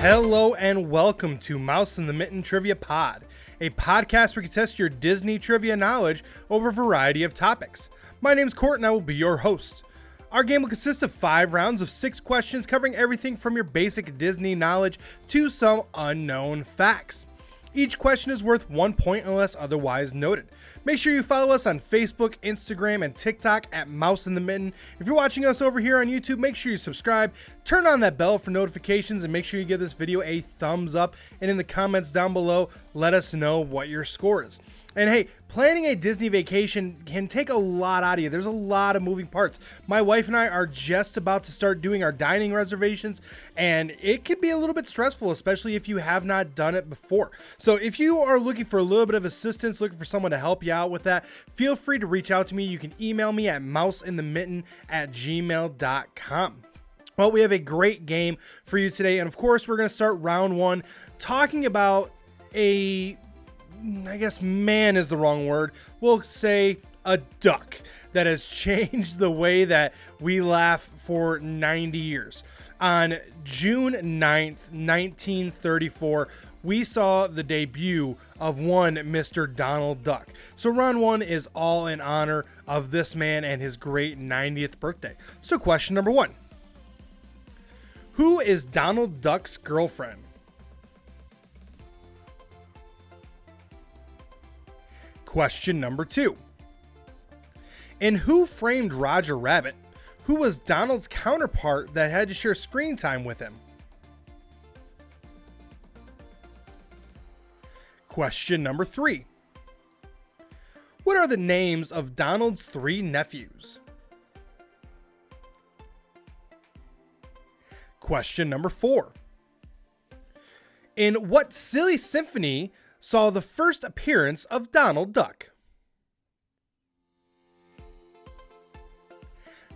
Hello and welcome to Mouse in the Mitten Trivia Pod, a podcast where you can test your Disney trivia knowledge over a variety of topics. My name's Court and I will be your host. Our game will consist of 5 rounds of 6 questions covering everything from your basic Disney knowledge to some unknown facts. Each question is worth 1 point unless otherwise noted. Make sure you follow us on Facebook, Instagram, and TikTok at Mouse in the Mitten. If you're watching us over here on YouTube, make sure you subscribe, turn on that bell for notifications, and make sure you give this video a thumbs up. And in the comments down below, let us know what your score is. And hey, planning a Disney vacation can take a lot out of you. There's a lot of moving parts. My wife and I are just about to start doing our dining reservations, and it can be a little bit stressful, especially if you have not done it before. So if you are looking for a little bit of assistance, looking for someone to help you out with that, feel free to reach out to me. You can email me at mouseinthemitten@gmail.com. Well, we have a great game for you today, and of course, we're going to start round 1 talking about I guess man is the wrong word. We'll say a duck that has changed the way that we laugh for 90 years. On June 9th, 1934, we saw the debut of one Mr. Donald Duck. So round 1 is all in honor of this man and his great 90th birthday. So question number 1. Who is Donald Duck's girlfriend? Question number 2. In Who Framed Roger Rabbit, who was Donald's counterpart that had to share screen time with him? Question number 3. What are the names of Donald's 3 nephews? Question number 4. In what silly symphony saw the first appearance of Donald Duck?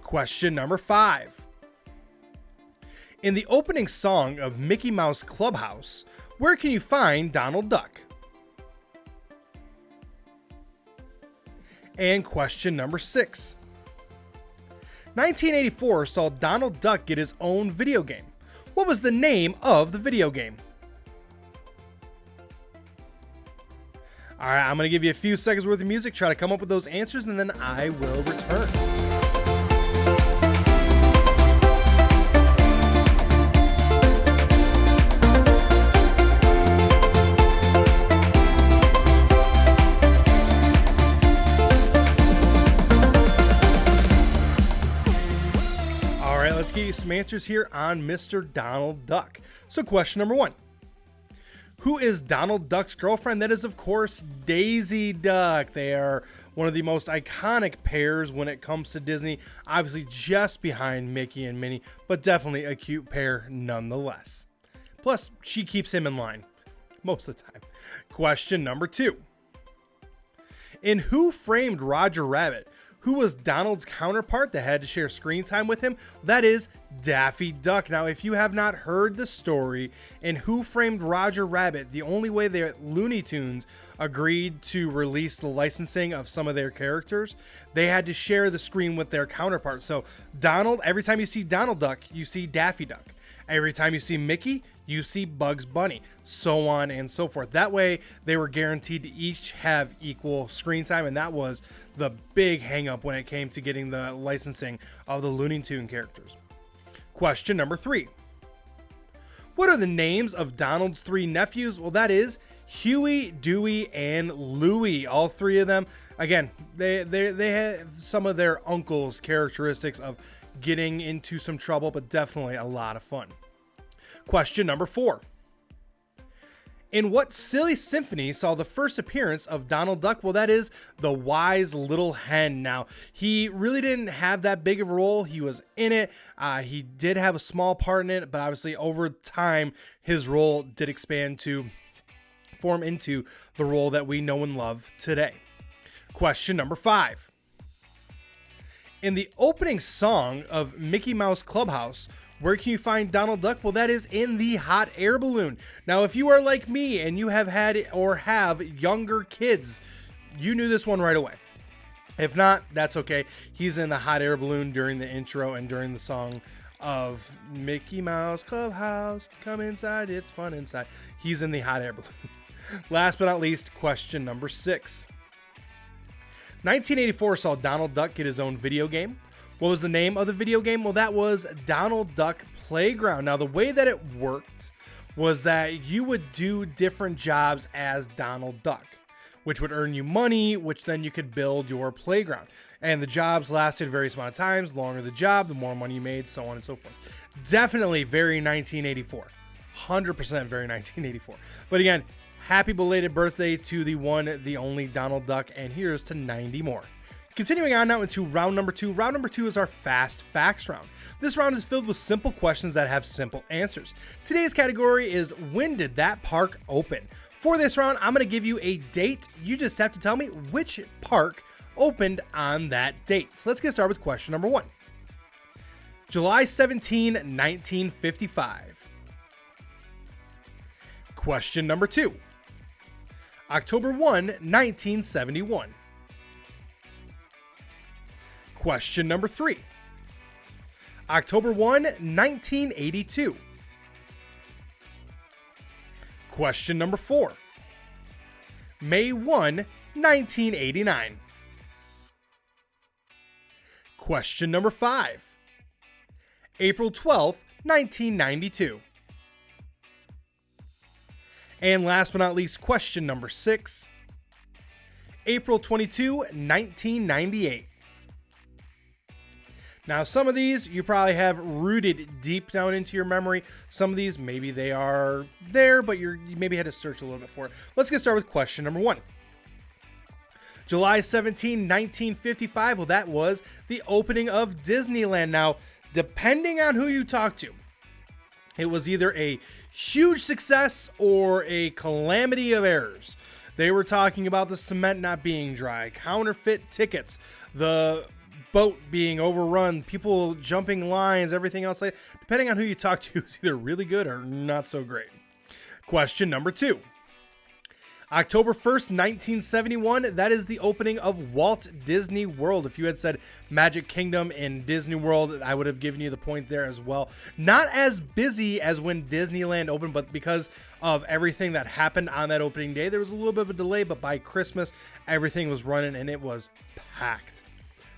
Question number 5. In the opening song of Mickey Mouse Clubhouse, where can you find Donald Duck? And question number 6. 1984 saw Donald Duck get his own video game. What was the name of the video game? All right, I'm going to give you a few seconds worth of music, try to come up with those answers, and then I will return. All right, let's get you some answers here on Mr. Donald Duck. So question number 1. Who is Donald Duck's girlfriend? That is, of course, Daisy Duck. They are one of the most iconic pairs when it comes to Disney. Obviously, just behind Mickey and Minnie, but definitely a cute pair nonetheless. Plus, she keeps him in line most of the time. Question number 2. In Who Framed Roger Rabbit, who was Donald's counterpart that had to share screen time with him? That is Daffy Duck. Now, if you have not heard the story, in Who Framed Roger Rabbit, the only way that Looney Tunes agreed to release the licensing of some of their characters, they had to share the screen with their counterpart. So Donald, every time you see Donald Duck, you see Daffy Duck. Every time you see Mickey, you see Bugs Bunny, so on and so forth. That way, they were guaranteed to each have equal screen time, and that was the big hang-up when it came to getting the licensing of the Looney Tune characters. Question number 3. What are the names of Donald's 3 nephews? Well, that is Huey, Dewey, and Louie. All 3 of them, again, they have some of their uncles' characteristics of getting into some trouble, but definitely a lot of fun. Question number 4. In what silly symphony saw the first appearance of Donald Duck? Well, that is The Wise Little Hen. Now, he really didn't have that big of a role. He was in it. He did have a small part in it, but obviously over time, his role did expand to form into the role that we know and love today. Question number 5. In the opening song of Mickey Mouse Clubhouse, where can you find Donald Duck? Well, that is in the hot air balloon. Now, if you are like me and you have had or have younger kids, you knew this one right away. If not, that's okay. He's in the hot air balloon during the intro and during the song of Mickey Mouse Clubhouse. Come inside, it's fun inside. He's in the hot air balloon. Last but not least, question number 6. 1984 saw Donald Duck get his own video game. What was the name of the video game? Well, that was Donald Duck Playground. Now, the way that it worked was that you would do different jobs as Donald Duck, which would earn you money, which then you could build your playground. And the jobs lasted various amount of times. The longer the job, the more money you made, so on and so forth. Definitely very 1984. 100% very 1984. But again, happy belated birthday to the one, the only Donald Duck, and here's to 90 more. Continuing on now into round number 2. Round number 2 is our Fast Facts round. This round is filled with simple questions that have simple answers. Today's category is, when did that park open? For this round, I'm going to give you a date. You just have to tell me which park opened on that date. So let's get started with question number 1. July 17, 1955. Question number 2. October 1, 1971. Question number 3. October 1, 1982. Question number 4. May 1, 1989. Question number 5. April 12th, 1992. And last but not least, question number 6. April 22, 1998. Now, some of these you probably have rooted deep down into your memory. Some of these, maybe they are there, but you maybe had to search a little bit for it. Let's get started with question number 1. July 17, 1955. Well, that was the opening of Disneyland. Now, depending on who you talk to, it was either a huge success or a calamity of errors. They were talking about the cement not being dry, counterfeit tickets, the boat being overrun, people jumping lines, everything else. Depending on who you talk to, it's either really good or not so great. Question number 2. October 1st, 1971, that is the opening of Walt Disney World. If you had said Magic Kingdom in Disney World, I would have given you the point there as well. Not as busy as when Disneyland opened, but because of everything that happened on that opening day, there was a little bit of a delay, but by Christmas, everything was running and it was packed.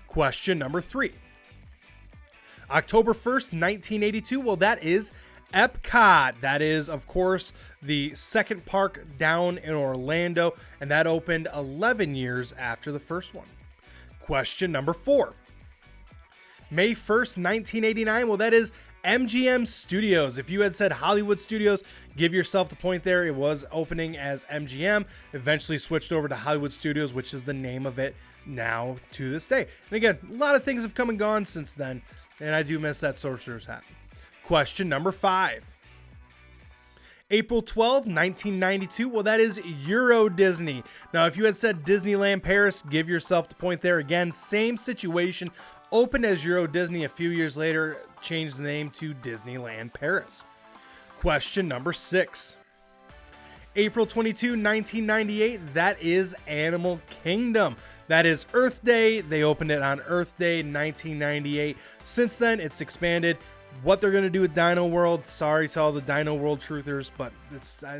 Question number 3. October 1st, 1982, well, that is Epcot. That is, of course, the second park down in Orlando, and that opened 11 years after the first one. Question number 4. May 1st, 1989. Well, that is MGM Studios. If you had said Hollywood Studios, give yourself the point there. It was opening as MGM, eventually switched over to Hollywood Studios, which is the name of it now to this day. And again, a lot of things have come and gone since then, and I do miss that Sorcerer's Hat. Question number 5. April 12th, 1992. Well, that is Euro Disney. Now, if you had said Disneyland Paris, give yourself the point there. Again, same situation. Opened as Euro Disney a few years later, changed the name to Disneyland Paris. Question number 6. April 22, 1998. That is Animal Kingdom. That is Earth Day. They opened it on Earth Day, 1998. Since then, it's expanded. What they're going to do with Dino World, sorry to all the Dino World truthers, but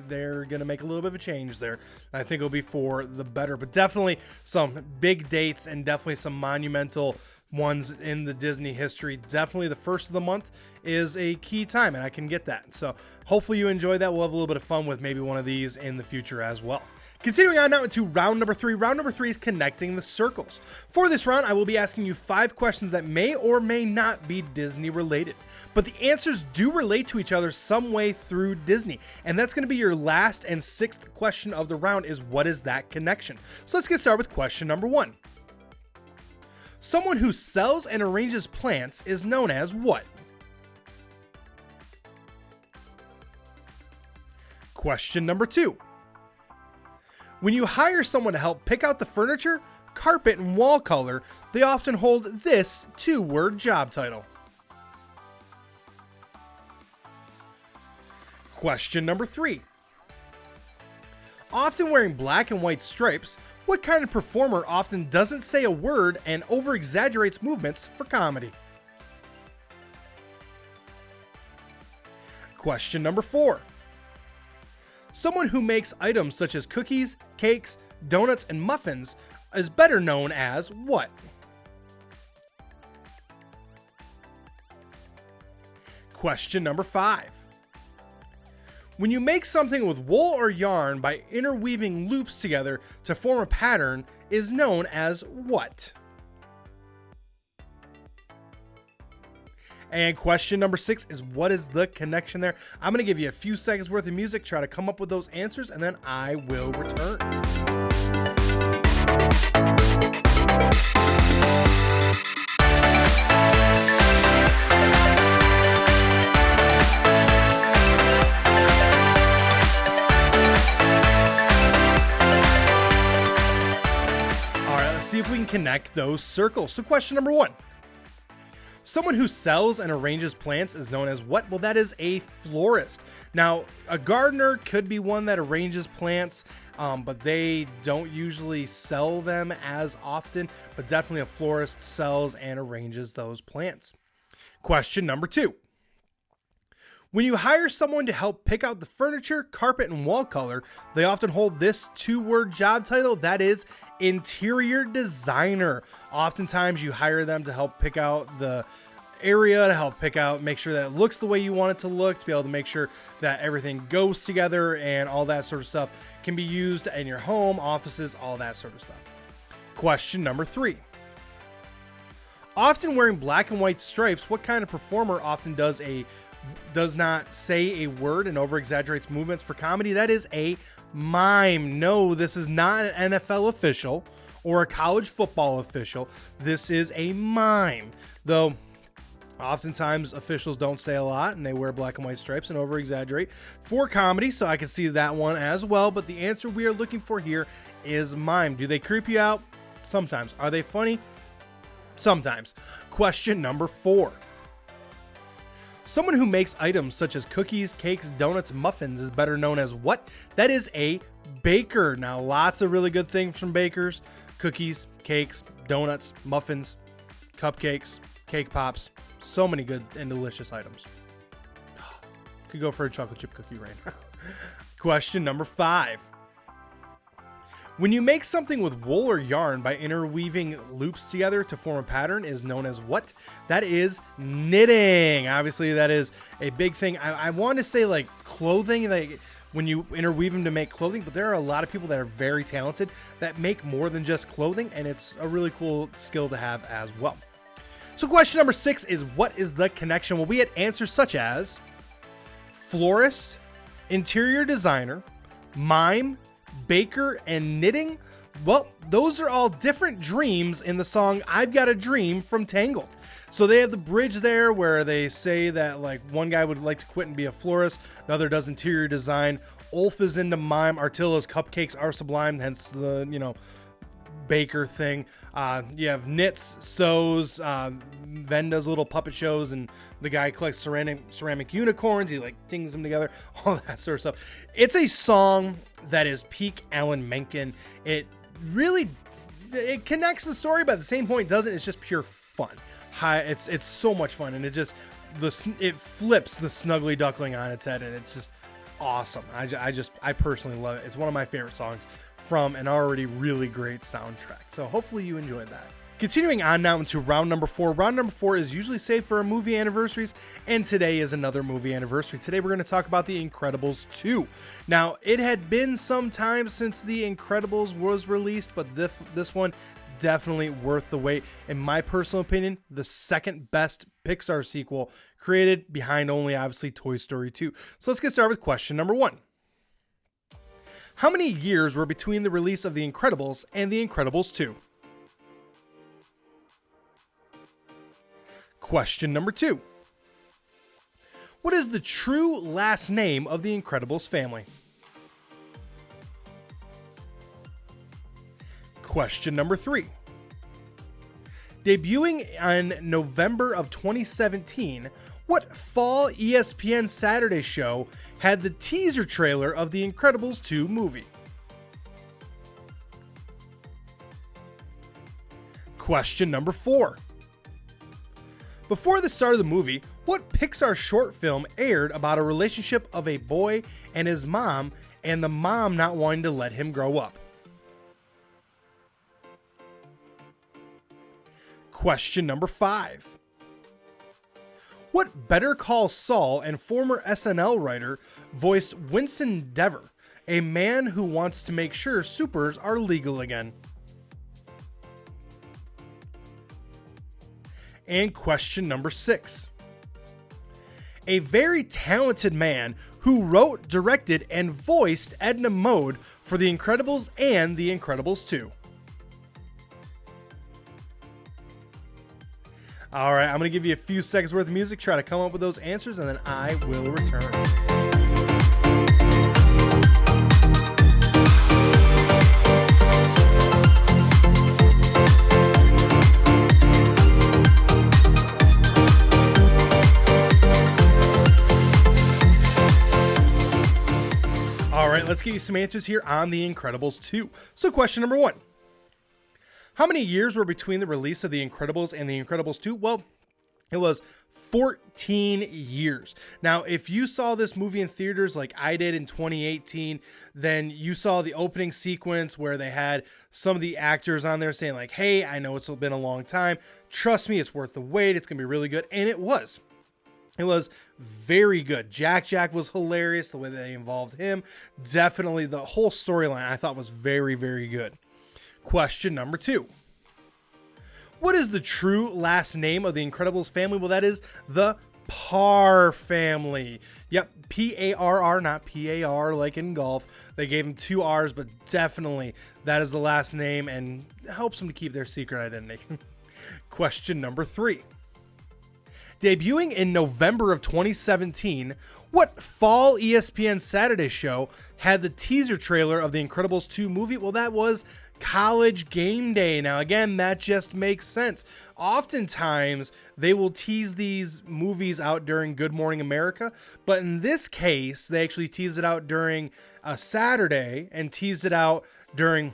they're going to make a little bit of a change there. I think it'll be for the better, but definitely some big dates and definitely some monumental ones in the Disney history. Definitely the first of the month is a key time, and I can get that. So hopefully you enjoy that. We'll have a little bit of fun with maybe one of these in the future as well. Continuing on now into round number 3. Round number 3 is connecting the circles. For this round, I will be asking you 5 questions that may or may not be Disney related, but the answers do relate to each other some way through Disney. And that's going to be your last and 6th question of the round is, what is that connection? So let's get started with question number 1. Someone who sells and arranges plants is known as what? Question number 2. When you hire someone to help pick out the furniture, carpet, and wall color, they often hold this 2-word job title. Question number 3. Often wearing black and white stripes, what kind of performer often doesn't say a word and over-exaggerates movements for comedy? Question number 4. Someone who makes items such as cookies, cakes, donuts, and muffins is better known as what? Question number 5. When you make something with wool or yarn by interweaving loops together to form a pattern is known as what? And question number 6 is what is the connection there? I'm going to give you a few seconds worth of music, try to come up with those answers, and then I will return. All right, let's see if we can connect those circles. So question number 1. Someone who sells and arranges plants is known as what? Well, that is a florist. Now, a gardener could be one that arranges plants, but they don't usually sell them as often, but definitely a florist sells and arranges those plants. Question number 2. When you hire someone to help pick out the furniture, carpet, and wall color, they often hold this 2-word job title, that is interior designer. Oftentimes you hire them to help pick out the area, to help make sure that it looks the way you want it to look, to be able to make sure that everything goes together and all that sort of stuff can be used in your home, offices, all that sort of stuff. Question number 3. Often wearing black and white stripes, what kind of performer often does not say a word and over-exaggerates movements for comedy? That is a mime. No, this is not an NFL official or a college football official. This is a mime. Though, oftentimes officials don't say a lot and they wear black and white stripes and over-exaggerate for comedy, so I can see that one as well. But the answer we are looking for here is mime. Do they creep you out? Sometimes. Are they funny? Sometimes. Question number 4. Someone who makes items such as cookies, cakes, donuts, muffins is better known as what? That is a baker. Now, lots of really good things from bakers. Cookies, cakes, donuts, muffins, cupcakes, cake pops. So many good and delicious items. Could go for a chocolate chip cookie right now. Question number 5. When you make something with wool or yarn by interweaving loops together to form a pattern is known as what? That is knitting. Obviously, that is a big thing. I want to say like clothing, like when you interweave them to make clothing, but there are a lot of people that are very talented that make more than just clothing, and it's a really cool skill to have as well. So question number 6 is what is the connection? Well, we had answers such as florist, interior designer, mime, baker, and knitting. Well, those are all different dreams in the song I've Got a Dream from Tangled. So they have the bridge there where they say that like one guy would like to quit and be a florist, another does interior design, Ulf is into mime, Artillo's cupcakes are sublime, hence the baker thing. You have knits, sews, Ven does little puppet shows, and the guy collects ceramic unicorns. He like tings them together, all that sort of stuff. It's a song that is peak Alan Menken. It connects the story, but at the same point doesn't. It's just pure fun. It's so much fun, and it flips the Snuggly Duckling on its head, and it's just awesome. I personally love it. It's one of my favorite songs from an already really great soundtrack. So hopefully you enjoyed that. Continuing on now into round number 4. Round number 4 is usually saved for our movie anniversaries, and today is another movie anniversary. Today we're going to talk about The Incredibles 2. Now, it had been some time since The Incredibles was released, but this one definitely worth the wait. In my personal opinion, the second best Pixar sequel created, behind only obviously Toy Story 2. So let's get started with question number 1. How many years were between the release of The Incredibles and The Incredibles 2? Question number 2. What is the true last name of the Incredibles family? Question number 3. Debuting in November of 2017, what fall ESPN Saturday show had the teaser trailer of the Incredibles 2 movie? Question number 4. Before the start of the movie, What Pixar short film aired about a relationship of a boy and his mom, and the mom not wanting to let him grow up? Question number 5. What Better Call Saul and former SNL writer voiced Winston Dever, a man who wants to make sure supers are legal again? And question number 6. A very talented man who wrote, directed, and voiced Edna Mode for The Incredibles and The Incredibles 2. All right, I'm going to give you a few seconds worth of music, try to come up with those answers, and then I will return. All right, let's get you some answers here on The Incredibles 2. So question number 1. How many years were between the release of The Incredibles and The Incredibles 2? Well, it was 14 years. Now, if you saw this movie in theaters like I did in 2018, then you saw the opening sequence where they had some of the actors on there saying like, hey, I know it's been a long time. Trust me, it's worth the wait. It's going to be really good. And it was. It was very good. Jack was hilarious. The way that they involved him. Definitely the whole storyline I thought was very, very good. Question number 2. What is the true last name of the Incredibles family? Well, that is the Parr family. Yep, P-A-R-R, not P-A-R like in golf. They gave him 2 R's, but definitely that is the last name and helps them to keep their secret identity. Question number 3. Debuting in November of 2017, what fall ESPN Saturday show had the teaser trailer of The Incredibles 2 movie? Well, that was College Game Day. Now, again, that just makes sense. Oftentimes, they will tease these movies out during Good Morning America, but in this case, they actually teased it out during a Saturday and teased it out during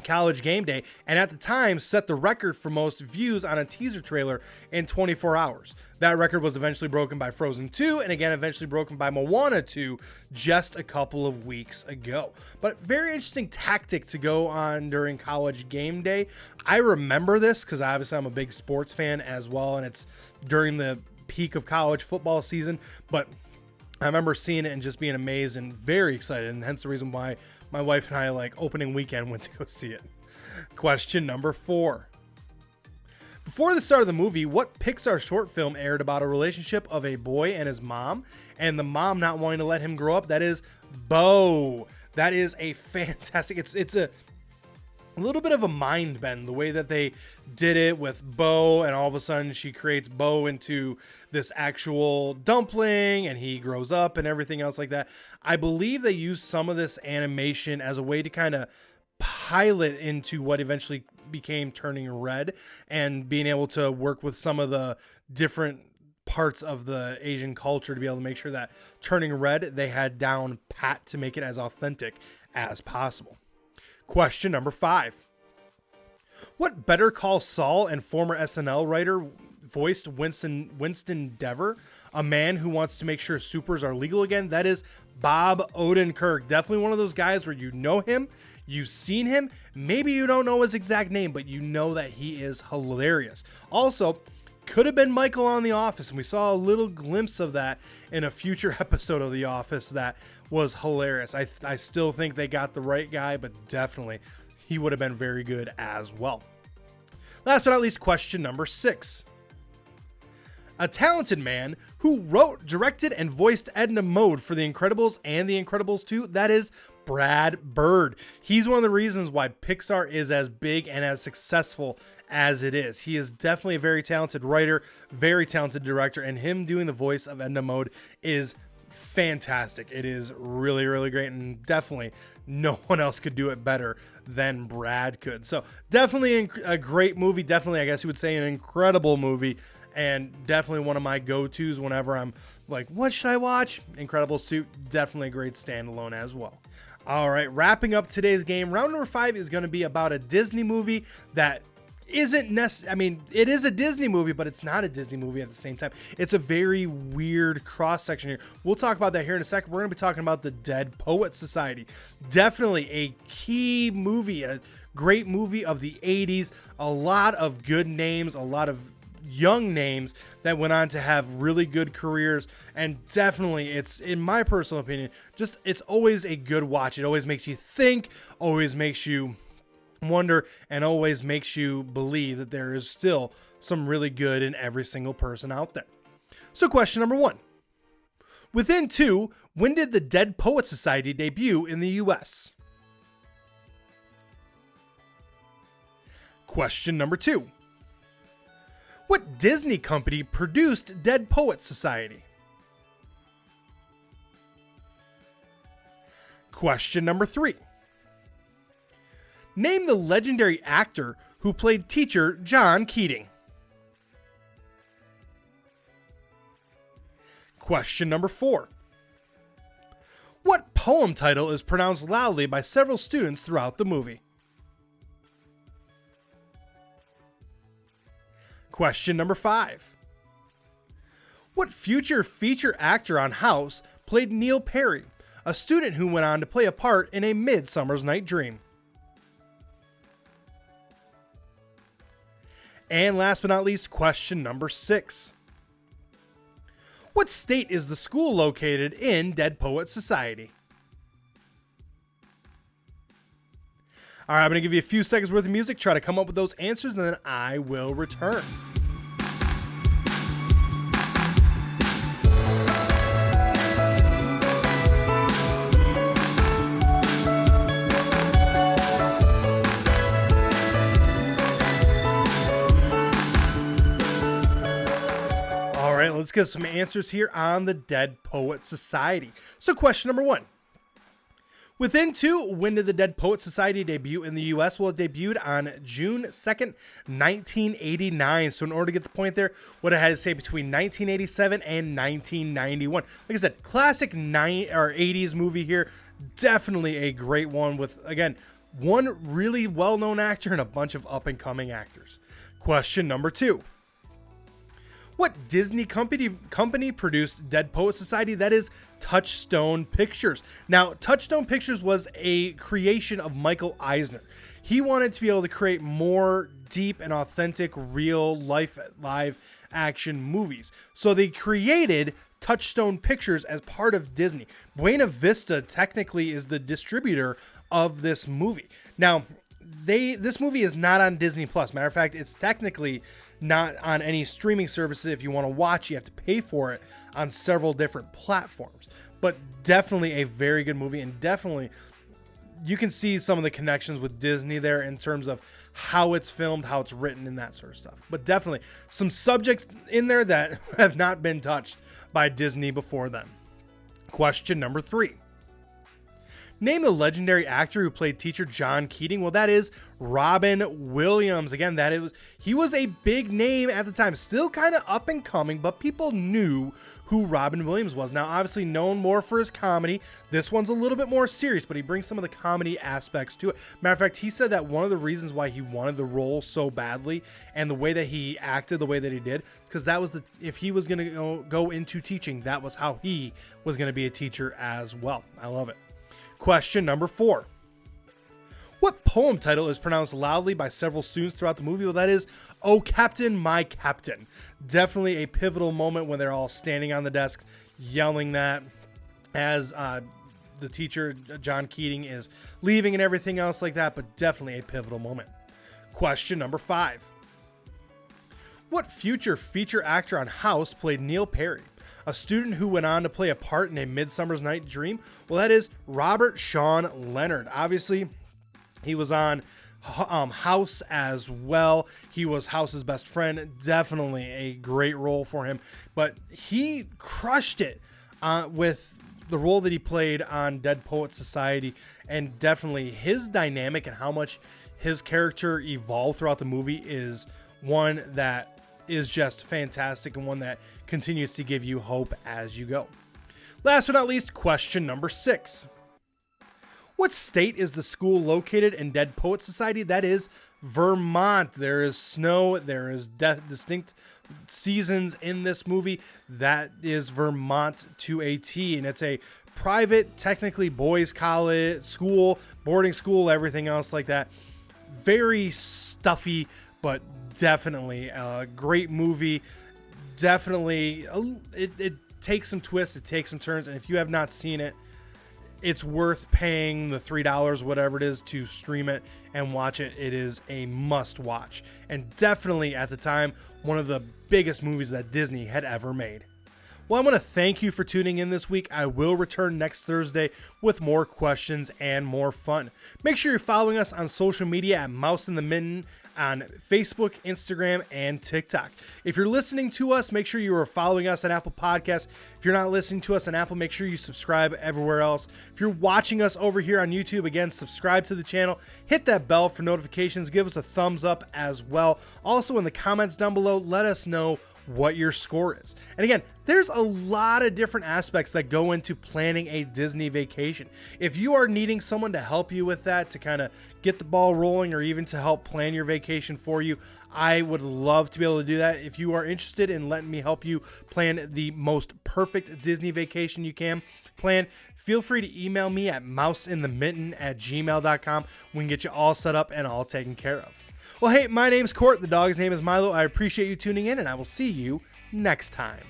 College Game Day, and at the time set the record for most views on a teaser trailer in 24 hours. That record was eventually broken by Frozen 2, and again eventually broken by Moana 2 just a couple of weeks ago. But very interesting tactic to go on during College Game Day. I remember this because obviously I'm a big sports fan as well, and it's during the peak of college football season, but I remember seeing it and just being amazed and very excited, and hence the reason why my wife and I, like opening weekend, went to go see it. Question number 4. Before the start of the movie, what Pixar short film aired about a relationship of a boy and his mom, and the mom not wanting to let him grow up? That is Bo. That is a fantastic. It's a little bit of a mind bend the way that they did it with Bo, and all of a sudden she creates Bo into this actual dumpling and he grows up and everything else like that. I believe they used some of this animation as a way to kind of pilot into what eventually became Turning Red and being able to work with some of the different parts of the Asian culture to be able to make sure that Turning Red they had down pat to make it as authentic as possible. Question number 5. What Better Call Saul and former SNL writer voiced Winston Dever, a man who wants to make sure supers are legal again? That is Bob Odenkirk. Definitely one of those guys where you know him, you've seen him, maybe you don't know his exact name, but you know that he is hilarious. Also, could have been Michael on The Office, and we saw a little glimpse of that in a future episode of The Office that was hilarious. I still think they got the right guy, but definitely he would have been very good as well. Last but not least, question number 6. A talented man who wrote, directed, and voiced Edna Mode for The Incredibles and The Incredibles 2, that is Brad Bird. He's one of the reasons why Pixar is as big and as successful as it is. He is definitely a very talented writer, very talented director, and him doing the voice of Edna Mode is fantastic. It is really, really great, and definitely no one else could do it better than Brad could. So definitely a great movie. Definitely, I guess you would say, an incredible movie, and definitely one of my go-tos whenever I'm like, what should I watch? Incredibles 2, definitely a great standalone as well. All right, wrapping up today's game, round number 5 is going to be about a Disney movie that isn't necessary. I mean, it is a Disney movie, but it's not a Disney movie at the same time. It's a very weird cross section here. We'll talk about that here in a second. We're going to be talking about the Dead Poets Society. Definitely a key movie, a great movie of the 80s. A lot of good names, a lot of young names that went on to have really good careers, and definitely, it's, in my personal opinion, just, it's always a good watch. It always makes you think, always makes you wonder, and always makes you believe that there is still some really good in every single person out there. So question number 1. Within 2, when did the Dead Poets Society debut in the US? Question number 2. What Disney company produced Dead Poets Society? Question number 3. Name the legendary actor who played teacher John Keating. Question number 4. What poem title is pronounced loudly by several students throughout the movie? Question number 5. What future feature actor on House played Neil Perry, a student who went on to play a part in A Midsummer's Night Dream? And last but not least, question number 6. What state is the school located in Dead Poets Society? All right, I'm going to give you a few seconds worth of music, try to come up with those answers, and then I will return. Let's get some answers here on the Dead Poets Society. So question number 1. Within 2, when did the Dead Poets Society debut in the US? Well, it debuted on June 2nd, 1989. So in order to get the point there, what I had to say between 1987 and 1991. Like I said, classic 80s movie here. Definitely a great one with, again, one really well-known actor and a bunch of up-and-coming actors. Question number 2. What Disney company produced Dead Poets Society? That is Touchstone Pictures. Now, Touchstone Pictures was a creation of Michael Eisner. He wanted to be able to create more deep and authentic, real life, live action movies. So they created Touchstone Pictures as part of Disney. Buena Vista technically is the distributor of this movie. Now, this movie is not on Disney Plus. Matter of fact, it's technically not on any streaming services. If you want to watch, you have to pay for it on several different platforms. But definitely a very good movie, and definitely you can see some of the connections with Disney there in terms of how it's filmed, how it's written, and that sort of stuff. But definitely some subjects in there that have not been touched by Disney before then. Question number 3. Name the legendary actor who played teacher John Keating. Well, that is Robin Williams. Again, he was a big name at the time, still kind of up and coming, but people knew who Robin Williams was. Now, obviously known more for his comedy. This one's a little bit more serious, but he brings some of the comedy aspects to it. Matter of fact, he said that one of the reasons why he wanted the role so badly and the way that he acted the way that he did, because that was if he was going to go into teaching, that was how he was going to be a teacher as well. I love it. Question number 4. What poem title is pronounced loudly by several students throughout the movie? Well, that is "Oh Captain, My Captain." Definitely a pivotal moment when they're all standing on the desk yelling that as the teacher, John Keating, is leaving and everything else like that, but definitely a pivotal moment. Question number 5. What future feature actor on House played Neil Perry, a student who went on to play a part in A Midsummer's Night Dream? Well, that is Robert Sean Leonard. Obviously, he was on House as well. He was House's best friend. Definitely a great role for him. But he crushed it with the role that he played on Dead Poets Society. And definitely his dynamic and how much his character evolved throughout the movie is one that is just fantastic and one that continues to give you hope as you go. Last but not least, question number 6. What state is the school located in Dead Poet Society? That is Vermont. There is snow. There is distinct seasons in this movie. That is Vermont to a T, and it's a private, technically boys' college, school, boarding school, everything else like that. Very stuffy, but definitely a great movie. Definitely, it takes some twists, it takes some turns, and if you have not seen it, it's worth paying the $3, whatever it is, to stream it and watch it. It is a must watch, and definitely at the time, one of the biggest movies that Disney had ever made. Well, I want to thank you for tuning in this week. I will return next Thursday with more questions and more fun. Make sure you're following us on social media at Mouse in the Mitten on Facebook, Instagram, and TikTok. If you're listening to us, make sure you are following us on Apple Podcasts. If you're not listening to us on Apple, make sure you subscribe everywhere else. If you're watching us over here on YouTube, again, subscribe to the channel. Hit that bell for notifications. Give us a thumbs up as well. Also, in the comments down below, let us know what your score is. And again, there's a lot of different aspects that go into planning a Disney vacation. If you are needing someone to help you with that, to kind of get the ball rolling, or even to help plan your vacation for you, I would love to be able to do that. If you are interested in letting me help you plan the most perfect Disney vacation you can plan, feel free to email me at mouseinthemitten@gmail.com. We can get you all set up and all taken care of. Well, hey, my name's Court. The dog's name is Milo. I appreciate you tuning in, and I will see you next time.